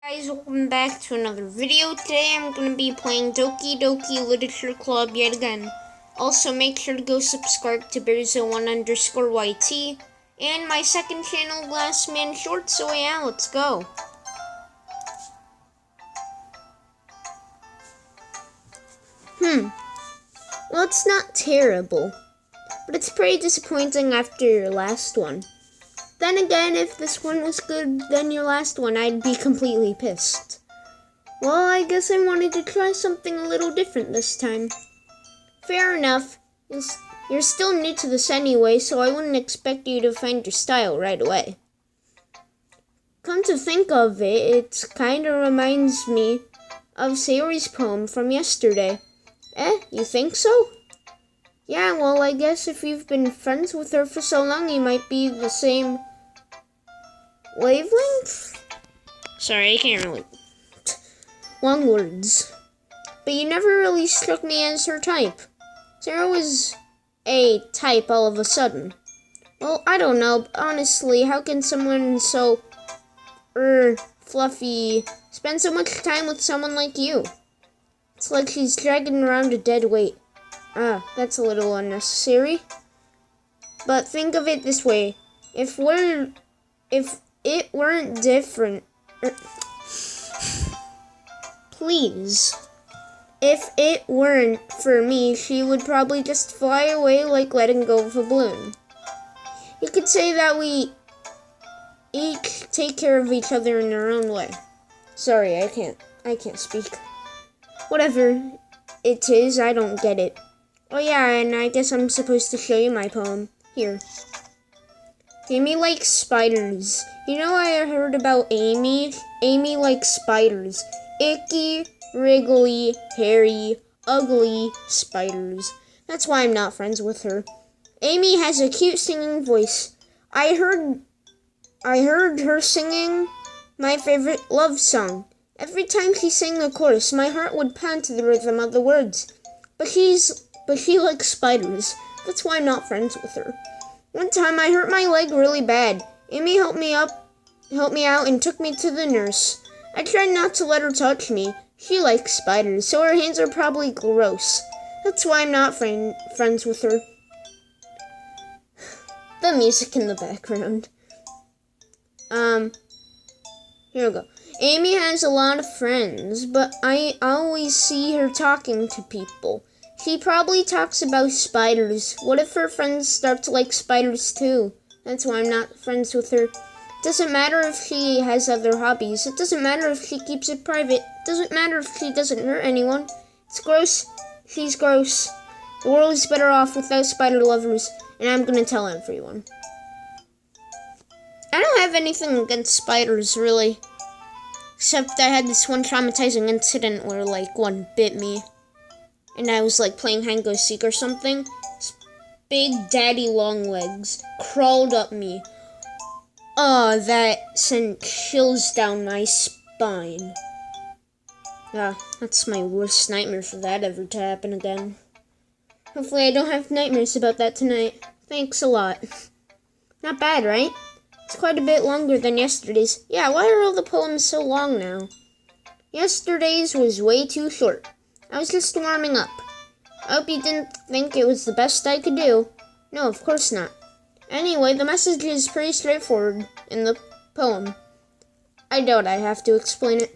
Guys, welcome back to another video. Today I'm going to be playing Ddlc Literature Club yet again. Also, make sure to go subscribe to Bearzo1_YT and my second channel, Last Man Short. So yeah, let's go. Well, it's not terrible, but it's pretty disappointing after your last one. Then again, if this one was good than your last one, I'd be completely pissed. Well, I guess I wanted to try something a little different this time. Fair enough. You're still new to this anyway, so I wouldn't expect you to find your style right away. Come to think of it, it kinda reminds me of Sayori's poem from yesterday. You think so? Yeah, well, I guess if you've been friends with her for so long, you might be the same wavelength? Sorry, I can't really... Long words. But you never really struck me as her type. Sarah was a type all of a sudden. Well, I don't know. Honestly, how can someone so... fluffy spend so much time with someone like you? It's like she's dragging around a dead weight. That's a little unnecessary. But think of it this way. If it weren't different... Please. If it weren't for me, she would probably just fly away like letting go of a balloon. You could say that we each take care of each other in our own way. Sorry, I can't speak. Whatever it is, I don't get it. Oh yeah, and I guess I'm supposed to show you my poem. Here. Amy likes spiders. You know, I heard about Amy. Amy likes spiders. Icky, wriggly, hairy, ugly spiders. That's why I'm not friends with her. Amy has a cute singing voice. I heard her singing my favorite love song. Every time she sang the chorus, my heart would pound to the rhythm of the words. But she likes spiders. That's why I'm not friends with her. One time I hurt my leg really bad. Amy helped me out and took me to the nurse. I tried not to let her touch me. She likes spiders, so her hands are probably gross. That's why I'm not friends with her. The music in the background. Here we go. Amy has a lot of friends, but I always see her talking to people. She probably talks about spiders. What if her friends start to like spiders too? That's why I'm not friends with her. It doesn't matter if she has other hobbies. It doesn't matter if she keeps it private. It doesn't matter if she doesn't hurt anyone. It's gross. She's gross. The world is better off without spider lovers, and I'm gonna tell everyone. I don't have anything against spiders, really. Except I had this one traumatizing incident where, like, one bit me. And I was, like, playing hide and seek or something. This big daddy long legs crawled up me. Oh, that sent chills down my spine. That's my worst nightmare for that ever to happen again. Hopefully I don't have nightmares about that tonight. Thanks a lot. Not bad, right? It's quite a bit longer than yesterday's. Yeah, why are all the poems so long now? Yesterday's was way too short. I was just warming up. I hope you didn't think it was the best I could do. No, of course not. Anyway, the message is pretty straightforward in the poem. I doubt I have to explain it.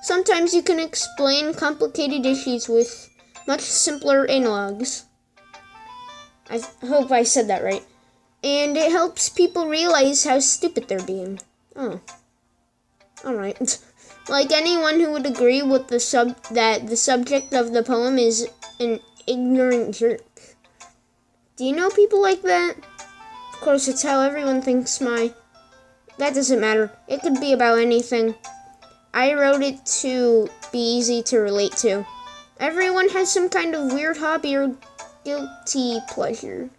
Sometimes you can explain complicated issues with much simpler analogs. I hope I said that right. And it helps people realize how stupid they're being. Oh. Alright. Like anyone who would agree with that the subject of the poem is an ignorant jerk. Do you know people like that? Of course, it's how everyone thinks That doesn't matter. It could be about anything. I wrote it to be easy to relate to. Everyone has some kind of weird hobby or guilty pleasure.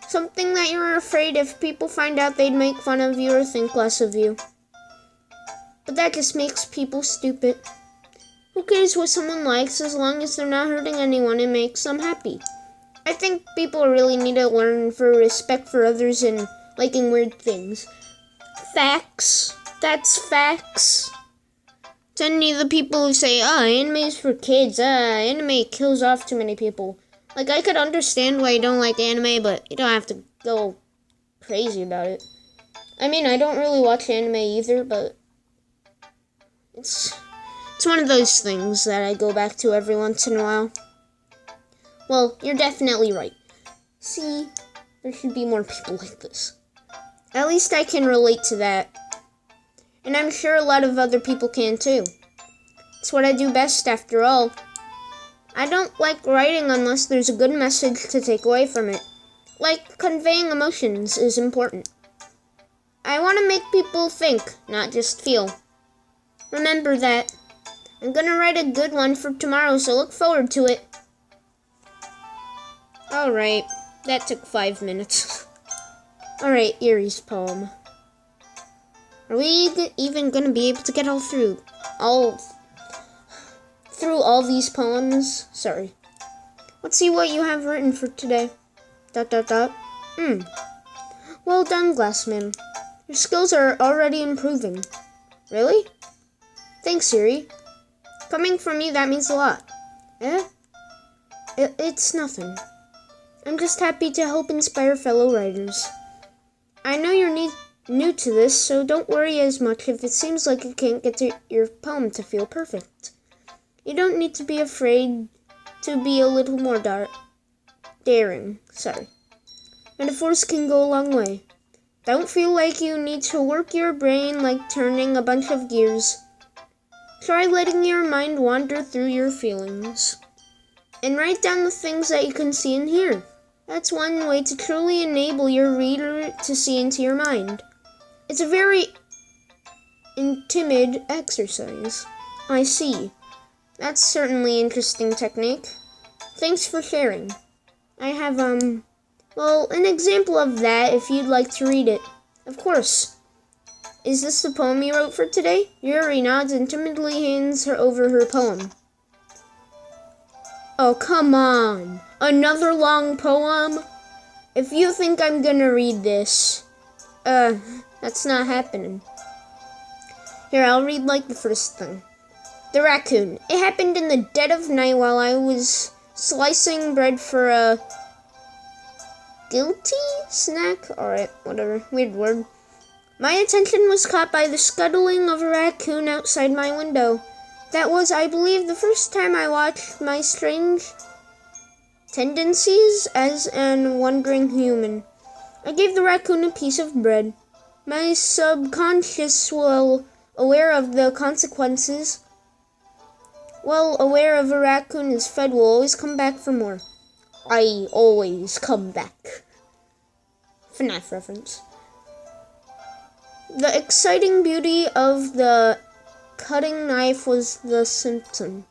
Something that you're afraid if people find out they'd make fun of you or think less of you. But that just makes people stupid. Who cares what someone likes as long as they're not hurting anyone and makes them happy? I think people really need to learn for respect for others and liking weird things. Facts. That's facts. To any of the people who say, anime is for kids, anime kills off too many people. Like, I could understand why you don't like anime, but you don't have to go crazy about it. I mean, I don't really watch anime either, but it's one of those things that I go back to every once in a while. Well, you're definitely right. See, there should be more people like this. At least I can relate to that. And I'm sure a lot of other people can too. It's what I do best after all. I don't like writing unless there's a good message to take away from it. Like, conveying emotions is important. I want to make people think, not just feel. Remember that. I'm gonna write a good one for tomorrow, so look forward to it. Alright, that took 5 minutes. Alright, Erie's poem. Are we even gonna be able to get through all these poems? Sorry. Let's see what you have written for today. ... Well done, Glassman. Your skills are already improving. Really? Thanks, Siri. Coming from me, that means a lot. Eh? It's nothing. I'm just happy to help inspire fellow writers. I know you're new to this, so don't worry as much if it seems like you can't get your poem to feel perfect. You don't need to be afraid to be a little more daring. Metaphors can go a long way. Don't feel like you need to work your brain like turning a bunch of gears. Try letting your mind wander through your feelings. And write down the things that you can see and hear. That's one way to truly enable your reader to see into your mind. It's a very intimate exercise. I see. That's certainly an interesting technique. Thanks for sharing. I have, well, an example of that if you'd like to read it. Of course. Is this the poem you wrote for today? Yuri nods and timidly hands her over her poem. Oh, come on. Another long poem? If you think I'm gonna read this, that's not happening. Here, I'll read like the first thing. The raccoon. It happened in the dead of night while I was slicing bread for a Ddlc snack? Alright, whatever. Weird word. My attention was caught by the scuttling of a raccoon outside my window. That was, I believe, the first time I watched my strange tendencies as an wandering human. I gave the raccoon a piece of bread. My subconscious, well aware of the consequences, well aware of a raccoon is fed, will always come back for more. I always come back. FNAF reference. The exciting beauty of the cutting knife was the symptom.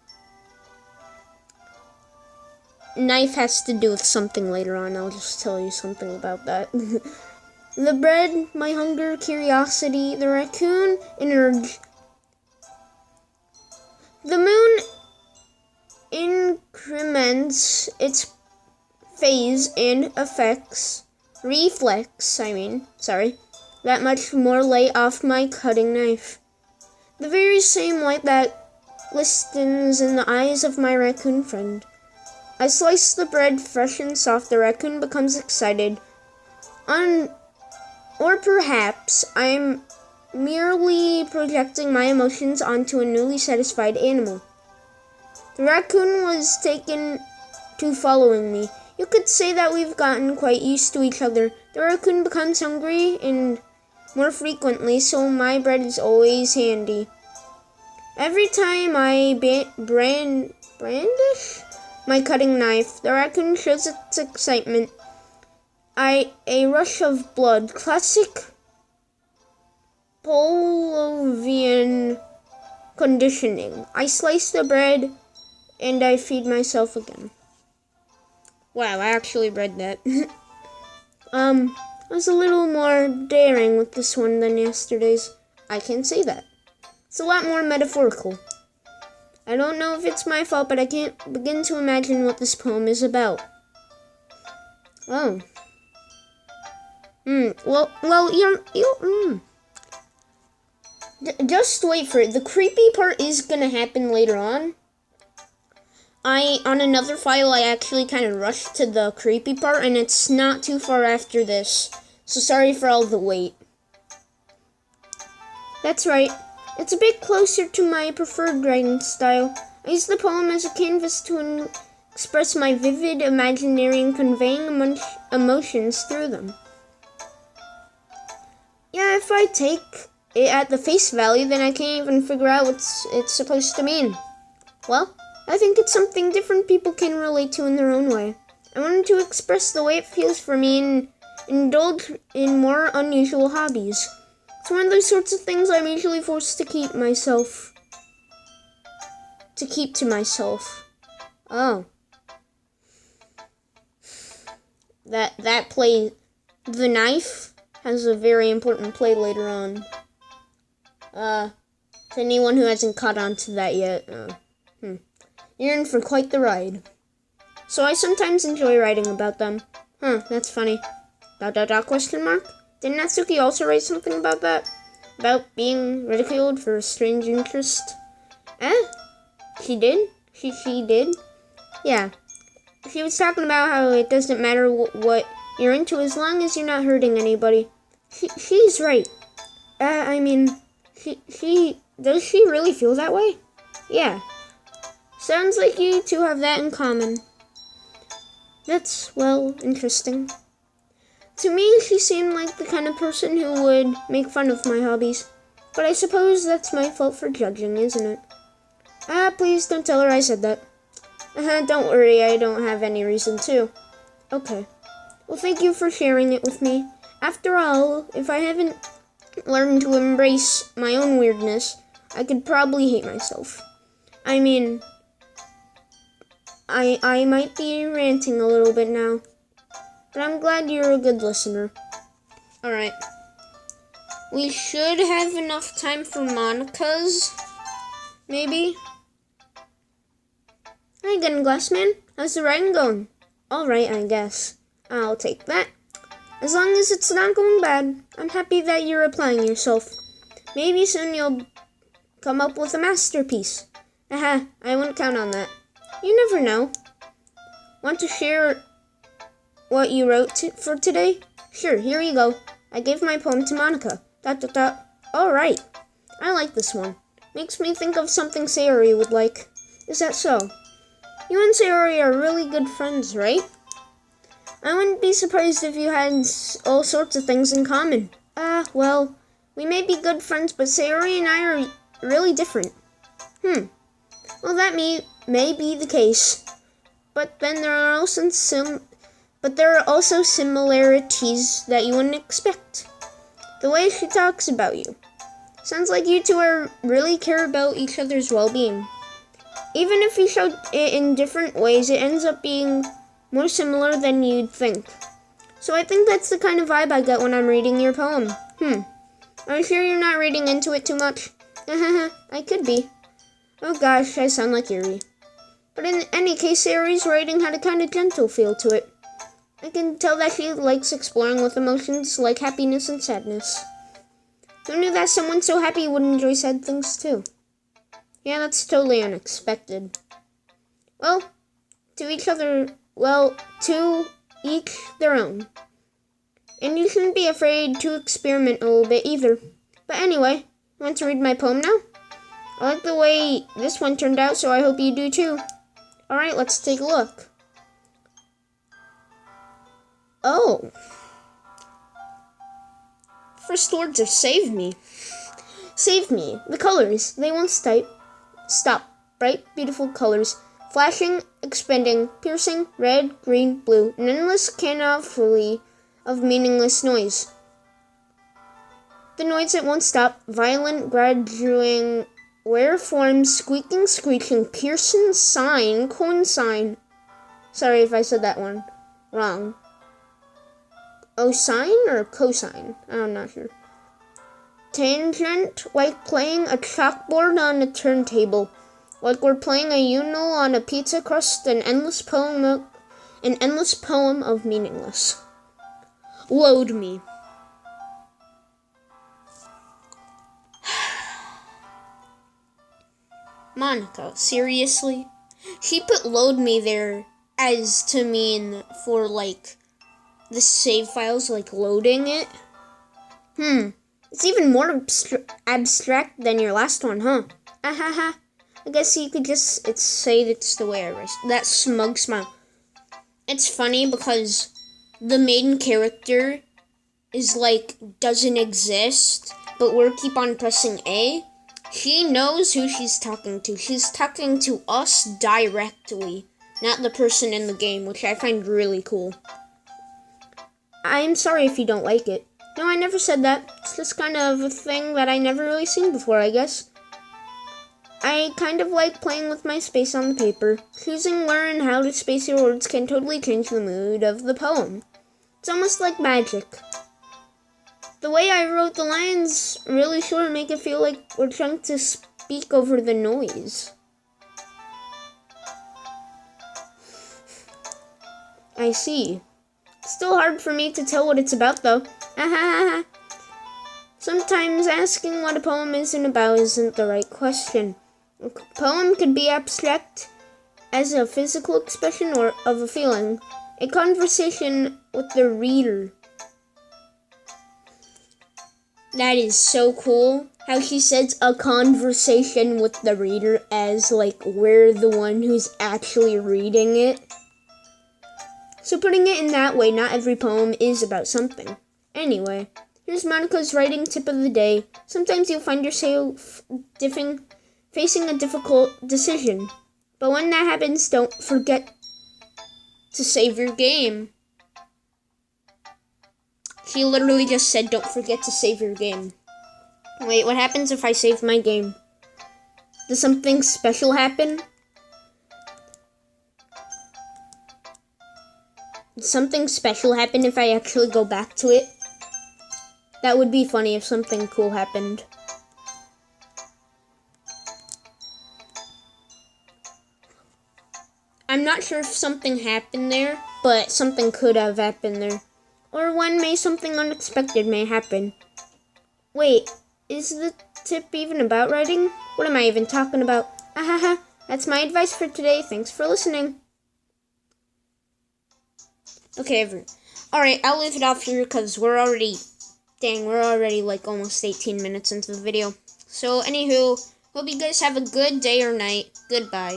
Knife has to do with something later on. I'll just tell you something about that. The bread, my hunger, curiosity, the raccoon, an urge. The moon increments its phase and reflects, that much more light off my cutting knife. The very same light that glistens in the eyes of my raccoon friend. I slice the bread fresh and soft. The raccoon becomes excited. Or perhaps I'm merely projecting my emotions onto a newly satisfied animal. The raccoon was taken to following me. You could say that we've gotten quite used to each other. The raccoon becomes hungry and more frequently, so my bread is always handy. Every time I brandish my cutting knife, the raccoon shows its excitement. A rush of blood. Classic Pavlovian conditioning. I slice the bread and I feed myself again. Wow, I actually read that. I was a little more daring with this one than yesterday's. I can say that. It's a lot more metaphorical. I don't know if it's my fault, but I can't begin to imagine what this poem is about. Oh. Well, Just wait for it. The creepy part is gonna happen later on. On another file, I actually kind of rushed to the creepy part, and it's not too far after this. So sorry for all the wait. That's right. It's a bit closer to my preferred writing style. I use the poem as a canvas to express my vivid imaginary and conveying emotions through them. Yeah, if I take it at the face value, then I can't even figure out what it's supposed to mean. Well, I think it's something different people can relate to in their own way. I wanted to express the way it feels for me and indulge in more unusual hobbies. It's one of those sorts of things I'm usually forced to keep to myself. Oh. That play, the knife, has a very important play later on. To anyone who hasn't caught on to that yet, you're in for quite the ride. So I sometimes enjoy writing about them. That's funny. ... question mark? Did Natsuki also write something about that? About being ridiculed for a strange interest? She did? She did? Yeah. She was talking about how it doesn't matter what you're into as long as you're not hurting anybody. She's right. Does she really feel that way? Yeah. Sounds like you two have that in common. That's, well, interesting. To me, she seemed like the kind of person who would make fun of my hobbies. But I suppose that's my fault for judging, isn't it? Please don't tell her I said that. Don't worry, I don't have any reason to. Okay. Well, thank you for sharing it with me. After all, if I haven't learned to embrace my own weirdness, I could probably hate myself. I mean, I might be ranting a little bit now, but I'm glad you're a good listener. Alright. We should have enough time for Monica's, maybe? Hi again, Glassman. How's the writing going? Alright, I guess. I'll take that. As long as it's not going bad, I'm happy that you're applying yourself. Maybe soon you'll come up with a masterpiece. I wouldn't count on that. You never know. Want to share what you wrote for today? Sure, here you go. I gave my poem to Monica. ... Alright. I like this one. Makes me think of something Sayori would like. Is that so? You and Sayori are really good friends, right? I wouldn't be surprised if you had all sorts of things in common. Well, we may be good friends, but Sayori and I are really different. Well, that may be the case. But then there are also similarities that you wouldn't expect. The way she talks about you. Sounds like you two really care about each other's well-being. Even if you showed it in different ways, it ends up being more similar than you'd think. So I think that's the kind of vibe I get when I'm reading your poem. Are you sure you're not reading into it too much? I could be. Oh gosh, I sound like Yuri. But in any case, Sayori's writing had a kind of gentle feel to it. I can tell that she likes exploring with emotions like happiness and sadness. Who knew that someone so happy would enjoy sad things too? Yeah, that's totally unexpected. Well, to each their own. And you shouldn't be afraid to experiment a little bit either. But anyway, want to read my poem now? I like the way this one turned out, so I hope you do too. Alright, let's take a look. Oh. First words are save me. Save me. The colors, they won't stop. Bright, beautiful colors. Flashing, expanding, piercing, red, green, blue. An endless panoply of meaningless noise. The noise that won't stop. Violent, graduating, wear forms, squeaking, screeching, piercing, sine, coincide. Sorry if I said that one wrong. Osine or cosine? I'm not sure. Tangent, like playing a chalkboard on a turntable. Like we're playing a Uno on a pizza crust, an endless poem of meaningless. Load me. Monica, seriously? She put load me there as to mean for, like, the save files, like, loading it. It's even more abstract than your last one, huh? Ahaha. I guess you could just say it's the way I write. That smug smile. It's funny because the main character is, like, doesn't exist, but we'll keep on pressing A. She knows who she's talking to. She's talking to us directly, not the person in the game, which I find really cool. I'm sorry if you don't like it. No, I never said that. It's just kind of a thing that I never really seen before, I guess. I kind of like playing with my space on the paper. Choosing where and how to space your words can totally change the mood of the poem. It's almost like magic. The way I wrote the lines really sure make it feel like we're trying to speak over the noise. I see. Still hard for me to tell what it's about, though. Sometimes asking what a poem isn't about isn't the right question. A poem could be abstract as a physical expression or of a feeling. A conversation with the reader. That is so cool. How she says a conversation with the reader as, like, we're the one who's actually reading it. So putting it in that way, not every poem is about something. Anyway, here's Monica's writing tip of the day. Sometimes you'll find yourself facing a difficult decision. But when that happens, don't forget to save your game. She literally just said, don't forget to save your game. Wait, what happens if I save my game? Does something special happen? Does something special happen if I actually go back to it? That would be funny if something cool happened. I'm not sure if something happened there, but something could have happened there. Or something unexpected may happen. Wait, is the tip even about writing? What am I even talking about? Ahaha, that's my advice for today. Thanks for listening. Okay, everyone. Alright, I'll leave it off here because we're already like almost 18 minutes into the video. So, anywho, hope you guys have a good day or night. Goodbye.